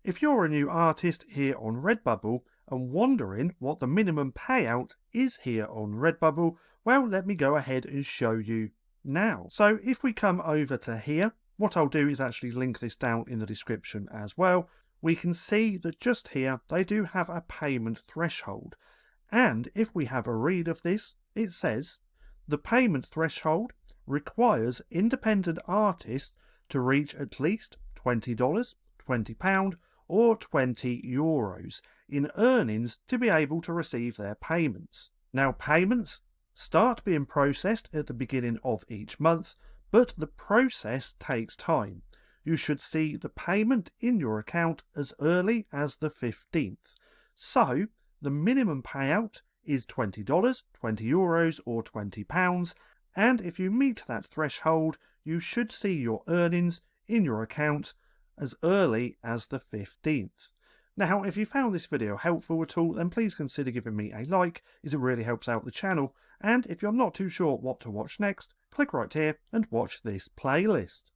If you're a new artist here on Redbubble and wondering what the minimum payout is here on Redbubble, well, let me go ahead and show you now. So if we come over to here, what I'll do is actually link this down in the description as well. We can see that just here they do have a payment threshold. And if we have a read of this, it says the payment threshold requires independent artists to reach at least $20, £20, or €20 in earnings to be able to receive their payments. Now, payments start being processed at the beginning of each month, but the process takes time. You should see the payment in your account as early as the 15th. So, the minimum payout is $20, €20, or £20, and if you meet that threshold, you should see your earnings in your account as early as the 15th. Now, if you found this video helpful at all, then please consider giving me a like, as it really helps out the channel. And if you're not too sure what to watch next, click right here and watch this playlist.